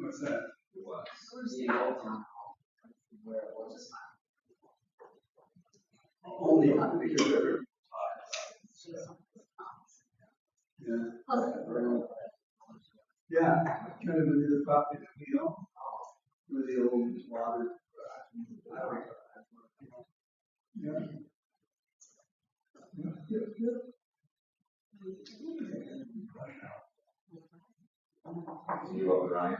What's that? The old town hall, where it was just Only on the river. Yeah, kind of into the property that we own, where the old water. Yeah. You over, Ryan?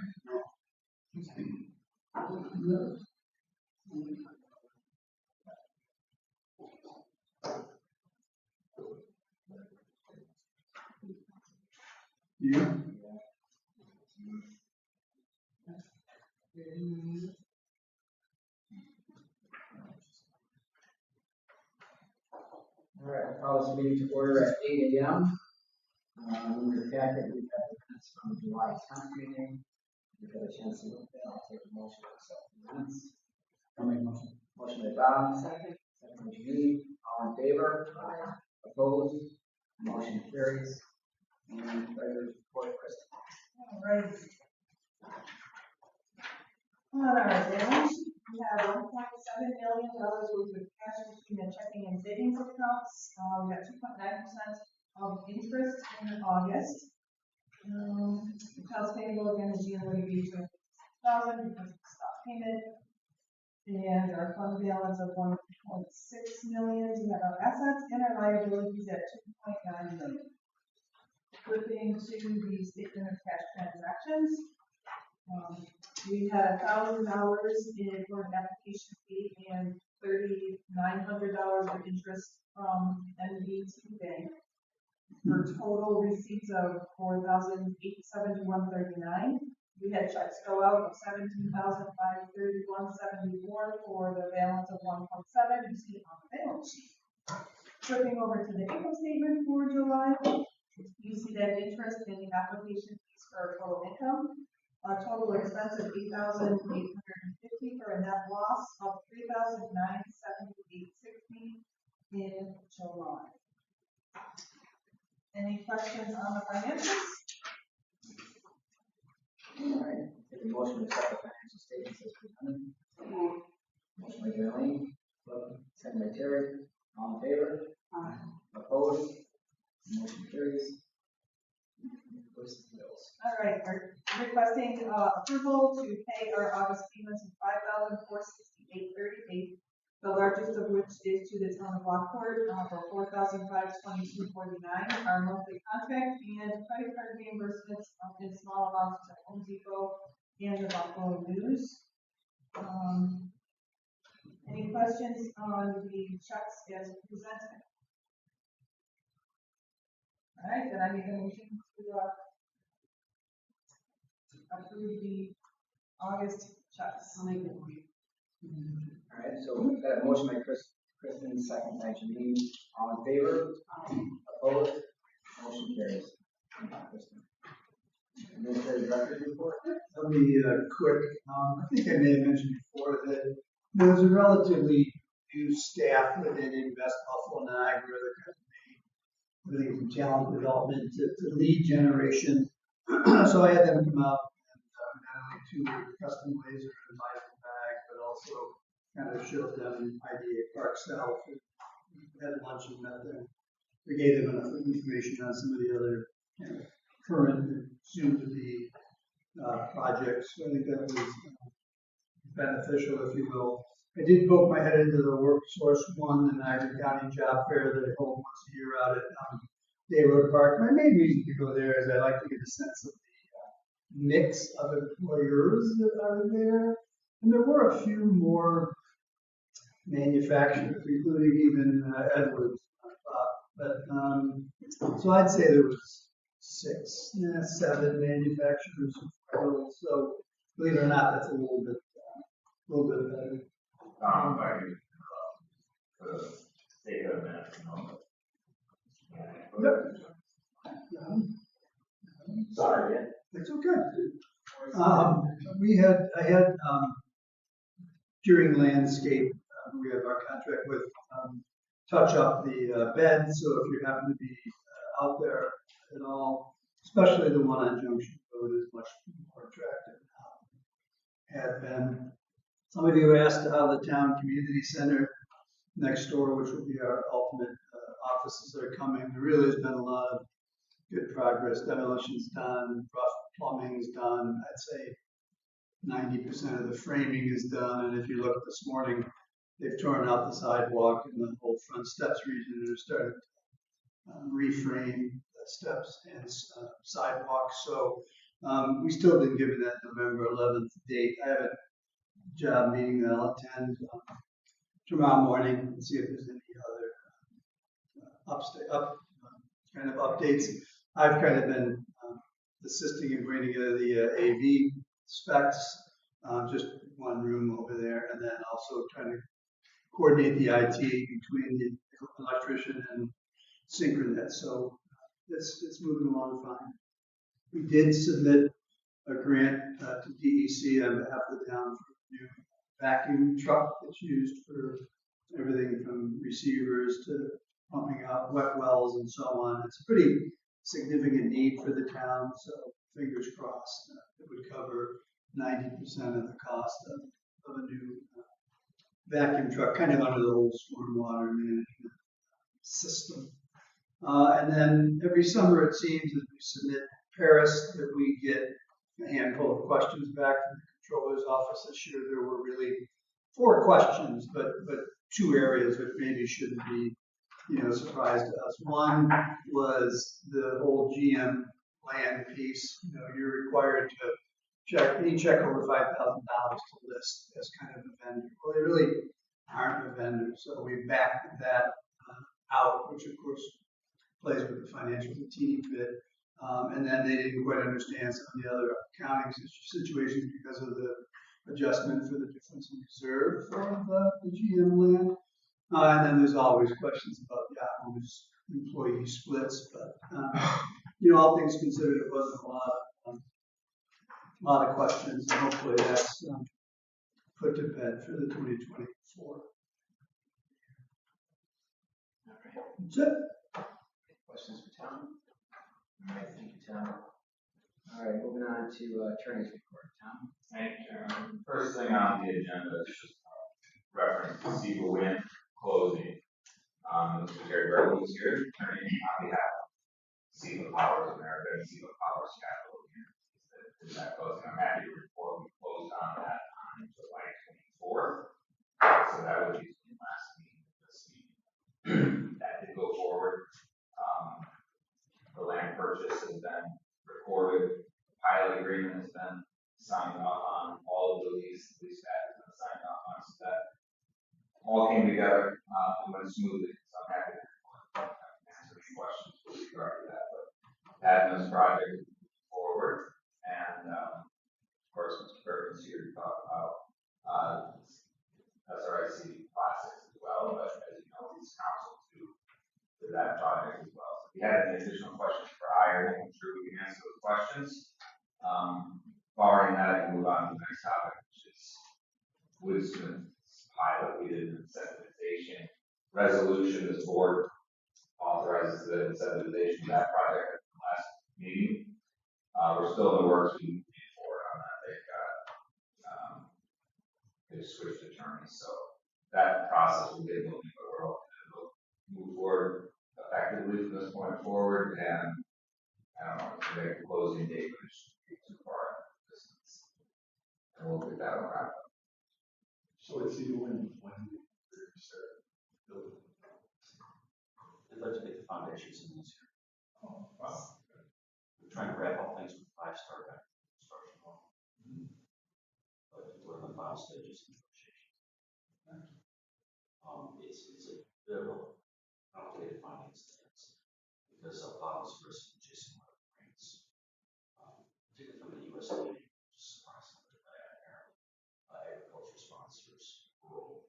Yeah. All right, I'll call this meeting to order at 8 a.m. In your packet, we've got the minutes from the July 10th meeting. You've got a chance to look at that. I'll take a motion to accept the minutes. I'll make a motion. Motion by Bob. Second. Second by Janine. All in favor? Aye. Opposed? Motion carries. And treasurer's report, Kristen. All right. On our balance sheet, we have $1.7 million worth of cash between the checking and savings accounts. We got 2.9% of interest in August. Accounts payable again in June would be $2,000 because of stock payment. And our fund balance of $1.6 million. We have our assets and our liabilities at $2.9 million. Flipping to the statement of cash transactions. We had $1,000 in for an application fee and $3,900 of interest from NBT Bank for total receipts of $4,871.39. We had checks go out of $17,531.74 for the balance of 1.7 you see on the balance sheet. Flipping over to the income statement for July, you see that interest in the application fees for total income. Total expense of $8,850 for a net loss of $3,978.60 in July. Any questions on the financials? All right. Take a motion to accept the financial statements as presented. Motion by Darlene. Second by Terry. All in favor? Aye. Opposed? Motion carries. All right, we're requesting approval to pay our August payments of $5,468.38. The largest of which is to the town of Lockport for $4,522.49. Our monthly contract and credit card reimbursements in small amounts to Home Depot and the Buffalo News. Any questions on the checks as presented? All right, then I make a motion to approve the August checks. I'll make it. All right, so we've got a motion by Kristen, second by Janine. All in favor? Opposed? Motion carries. Kristen. Administrative Director's report. I'll be quick. I think I may have mentioned before that there was a relatively new staff within Invest Buffalo Niagara that everything from talent development to lead generation. So I had them come out and not only to custom laser and Bible bag, but also kind of showed them IDA Park South. We had lunch and met them. We gave them enough information on some of the other current and soon to be projects. So I think that was beneficial, if you will. I did poke my head into the Worksource One, the Niagara County Job Fair that I hold once a year out at Day Road Park. My main reason to go there is I like to get a sense of the mix of employers that are there. And there were a few more manufacturers, including even Edwards. But so I'd say there was 7 manufacturers. So believe it or not, that's a little bit better. By the state of that, Sorry, it's okay. I had during landscape, we have our contract with touch up the bed. So if you happen to be out there at all, especially the one on Junction Road is much more attractive now. had been. Some of you asked how the town community center next door, which will be our ultimate offices, are coming. There really has been a lot of good progress. Demolition's done, rough plumbing's done. I'd say 90% of the framing is done. And if you look this morning, they've torn out the sidewalk and the whole front steps region and have started to reframe the steps and sidewalks. So we still didn't give it that November 11th date. I have a job meeting that I'll attend tomorrow morning and see if there's any other kind of updates. I've kind of been assisting in bringing together the AV specs, just one room over there, and then also trying to coordinate the IT between the electrician and Synchronet. So it's moving along fine. We did submit a grant to DEC on behalf of the town for a new vacuum truck that's used for everything from receivers to pumping out wet wells and so on. It's a pretty significant need for the town, so fingers crossed it would cover 90% of the cost of a new vacuum truck, kind of under the whole stormwater management system. And then every summer it seems as we submit Paris that we get a handful of questions back from the controller's office. This year there were really 4 questions, but 2 areas that maybe shouldn't be, surprise to us. One was the whole GM land piece. You're required to check any check over $5,000 to list as kind of a vendor. Well, they really aren't a vendor, so we backed that out, which of course plays with the financials a teeny bit. And then they didn't quite understand some of the other accounting situations because of the adjustment for the difference in reserve for the GM land. And then there's always questions about Yahoo's employee splits, but all things considered, it wasn't a lot of questions, and hopefully that's put to bed for the 2024. That's it. Questions for Tom? All right, thank you, Tom. All right, moving on to attorney's report. Tom? Thank you, Chairman. First thing on the agenda is just reference to Siegel Wind closing. Mr. Jerry Bertle is here, attorney on behalf of Siegel Powers America and Siegel Powers Capital. Is that closing? I'm happy to report we closed on that on July 24th. So that would be the last meeting of this meeting. That did go forward. The land purchase has been recorded. The pilot agreement has been signed off on. All of the lease back has been signed off on. So that all came together and went smoothly. So I'm happy to answer any questions with regard to that. But Adam's project is moving forward. And of course, Mr. Perkins here to talk about SRIC plastics as well. But as you know, he's counsel to that project as well. So if you have any additional questions for Iron, I'm sure we can answer those questions. Barring that, I can move on to the next topic, which is Woodsman's pilot. We did an incentivization resolution. This board authorizes the incentivization of that project at the last meeting. We're still in the works. We move forward on that. They've switched attorneys, so that process will get moving, but we're hoping it'll move forward effectively from this point forward. And I don't know if it's a closing date, but it shouldn't be too far in the distance. And we'll get that one wrapped up. So it's either when we start building. I'd like to get the foundations in this year. Oh, wow. We're trying to wrap up things with 5-star construction law. But we're in the final stages of negotiations. It's a bit of a complicated finance things because of bottomless risk and chasing water grants, particularly from the USDA, which is surprisingly apparently agriculture sponsors, rural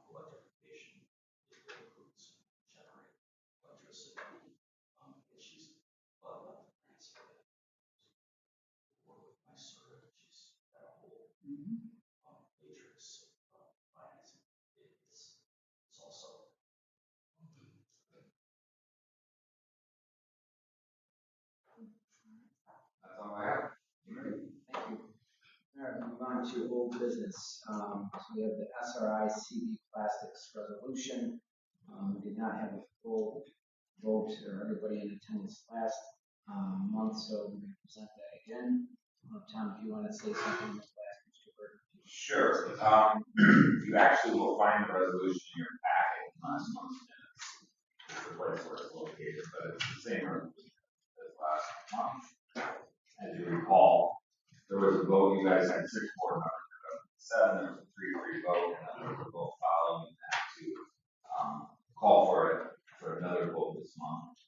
electrification, it includes generate electricity issues, but not the grants for it. Work with my sort of, she's got a whole matrix of financing. It's also That's all I have. Thank you. All right, move on to old business. So we have the SRI CB Plastics resolution. We did not have a full vote or everybody in attendance last month, so we're going to present that again. Tom, if you want to say something on this last, Mr. Burton. Sure. You actually will find the resolution in your packet in last month's minutes. It's the place where it's located, but it's the same resolution as last month. As you recall, there was a vote. You guys had 6 board members. There was a 3-3 vote, and then there was a vote following that to call for another vote this month.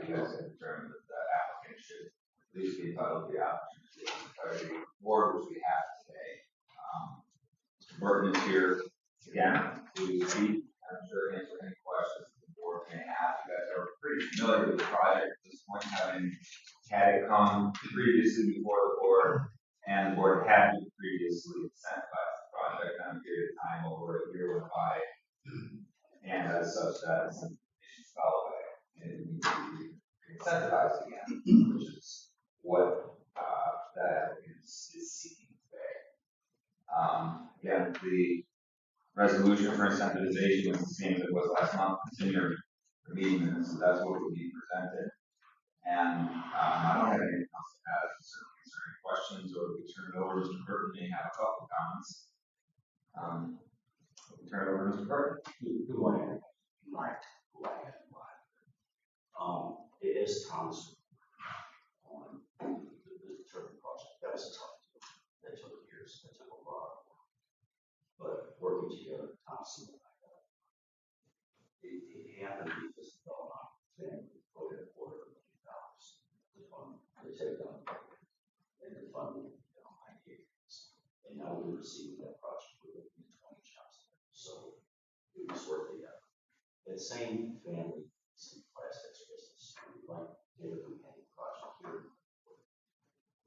You guys had determined that the applicant should at least be entitled to the opportunity to the board, which we have today. Mr. Burton is here again to speak. I'm sure answer any questions the board may have. You guys are pretty familiar with the project at this point, having had it come previously before the board, and the board had to previously incentivize the project on a period of time over a year went by, and as such, that some issues fell away, and it needs to be incentivized again, which is what that applicant is seeking today. Again, the resolution for incentivization is the same as it was last month. It's in your meeting minutes, so that's what will be presented. And I don't have anything else to add. Certainly answer any questions, or we turn it over. Mr. Burton may have a couple of comments. We'll turn it over to Mr. Burton. Good morning. It is Tom's the Turkey project. That was a tough deal. That took years. That took a lot of work. But working together, Thompson and I, it happened because the Belmont family voted $250,000 to take down and to fund the Belmont gates. And now we're receiving that project with 20 jobs. So it was worth the effort. That same family, some plastics business, like David Companion project here,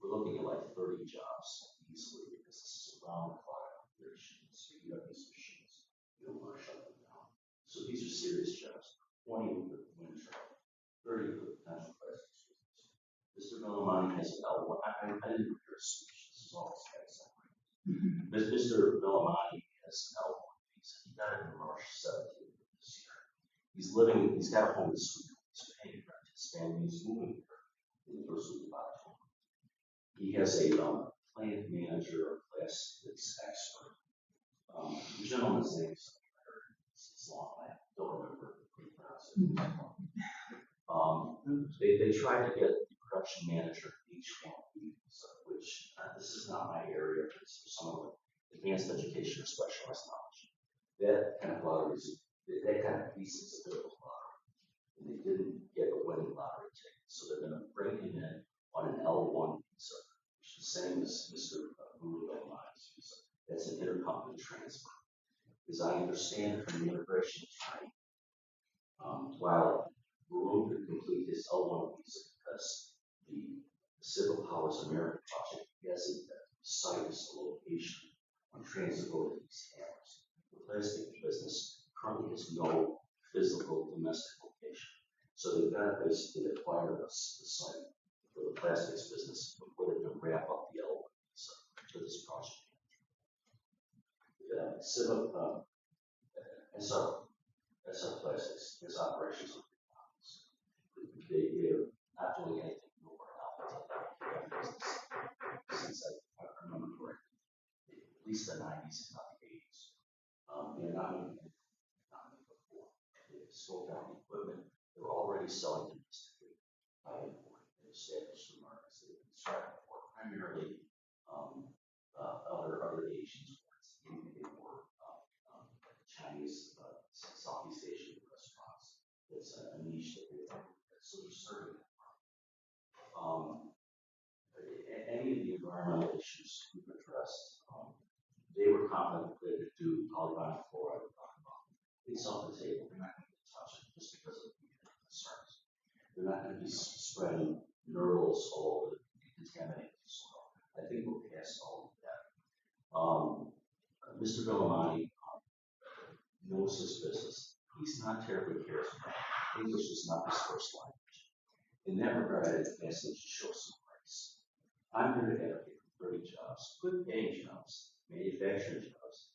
we're looking at like 30 jobs easily because this is around the clock operation. So you have these machines, you don't want to shut them down. So these are serious jobs. 20 with wind turbine, 30 with potential plastics business. Mr. Villamani has an L1. I didn't hear a speech. This is all this guy's saying. Mr. Villamani has an L1 visa. He got it in March 17th of this year. He's got a home in Sweden. He's paying rent. His family's moving here in the first week of October. He has a plant manager or plastics expert. The gentleman's name is it's long. I don't remember how to pronounce it. They tried to get the production manager each one of these, which this is not my area. It's for someone with advanced education or specialized knowledge. That kind of lottery, that kind of piece is a bit of a lottery. And they didn't get a winning lottery ticket. So they're going to bring him in on an L1 visa, which is the same as Mr. Villamani's visa. That's an intercompany transfer. As I understand from the immigration attorney, while Varun could complete his L1 visa because the Civil Powers America project designated site as the location on transitory these cameras. The plastic business currently has no physical domestic location. So they've got to basically acquire the site for the plastics business before they can wrap up the L1 visa for this project. SR Plastics has operations on the mountains. They're not doing anything nowhere else since I remember correctly, at least the 90s, if not the 80s. They're not moving before. They've sold down the equipment. They're already selling domestically by importing. They've established the markets. They've been starting for primarily other Asians. Chinese, Southeast Asian restaurants. It's a niche that so they're serving that market. Any of the environmental issues we've addressed, they were contemplated to do polyvinyl chloride we're talking about. It's off the table. They're not going to touch it just because of the concerns. They're not going to be spreading knurls all over the contaminated soil. I think we're past all of that. Mr. Villamani knows his business. He's not terribly charismatic. English is not his first language. In that regard, I ask him to show some grace. I'm here to advocate for 30 jobs. jobs, good paying jobs, manufacturing jobs,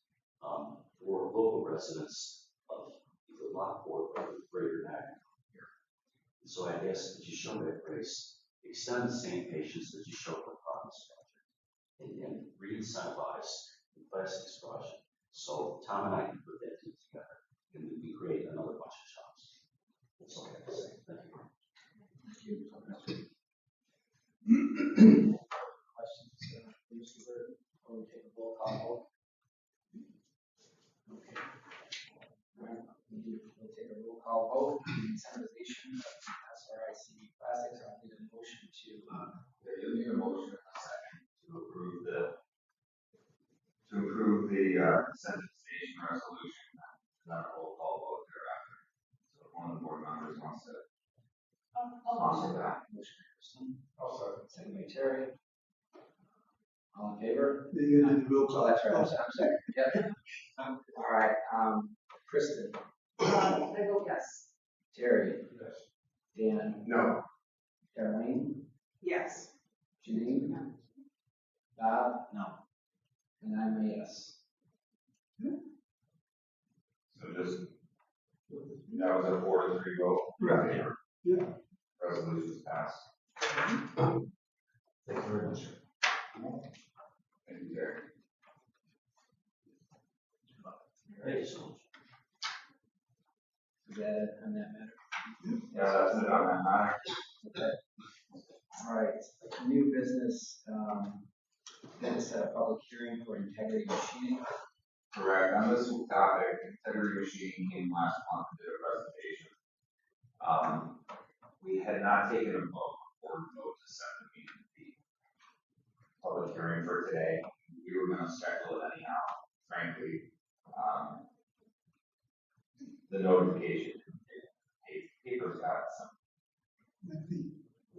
for local residents of either Lockport or the greater Niagara here. And so I guess that you show that grace, extend the same patience that you show for Promise Project, and re-incentivize the plastics project. So Tom and I can put that deal together, and we can create another bunch of jobs. That's all I have to say. Thank you. Questions, please, before we take a roll call vote? Okay. All right, we'll take a roll call vote, incentivization of SRIC plastics. I'll need a motion to, You'll need a motion in a second to approve the incentivization resolution, and then a roll call vote thereafter. So if one of the board members wants to sponsor that. motion by Kristen, I'll second. second by Terry. All in favor? Then you're gonna do the roll So call. that's right, I'm second. Yep. All right, Kristen, I vote yes. Terry, Yes. Dan, No. Caroline, Yes. Janine, Bob, no, and I'm a yes. So just, that was a 4-3 vote. Right. Yeah. Resolution's passed. Thank you very much. Thank you, Terry. Thank you so much. Is that it on that matter? Yeah, that's it on that matter. Okay. All right, new business, then set a public hearing for integrity machining. Correct. On this topic, Integrity Machining came last month and did a presentation. We had not taken a vote to set the public hearing for today. We were going to schedule it anyhow. Frankly, the notification, paper's got some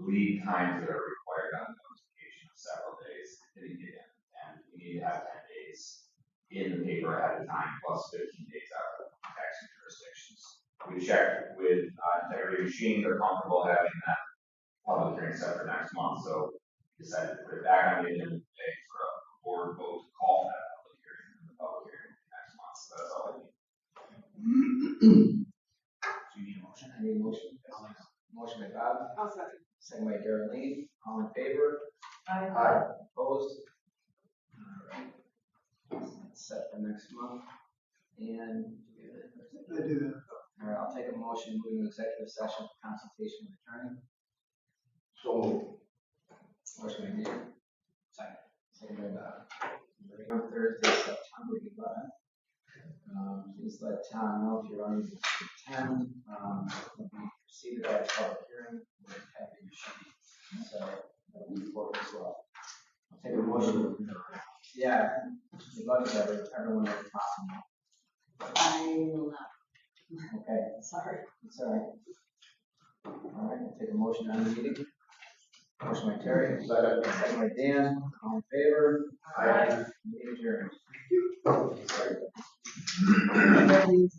lead times that are required on the notification of several days. Didn't get in, and we need to have 10 days in the paper ahead of time, plus 15 days out of taxing jurisdictions. We checked with Integrity Machine, they're comfortable having that public hearing set for next month, so we decided to put it back on the agenda today for a board vote to call that public hearing, and the public hearing next month, so that's all I need. Do you need a motion? I need a motion. Motion by Bob, I'll second. second by Darlene, all in favor? Aye. Opposed? All right. That's set for next month. And, I do that. all right, I'll take a motion, moving to executive session for consultation with attorney. So moved. Motion by Dan. Second. Second by Bob. On Thursday, September 11th. Please let Tom know if you're unable to attend. We'll be preceded by a public hearing with Integrity Machine. So that'll be important as well. I'll take a motion. Yeah, we'd love to have everyone at the top. I will not. Okay, Sorry. it's all right. All right, I'll take a motion on the meeting. Motion by Terry, second by Dan, all in favor? Aye. Meeting adjourned. That means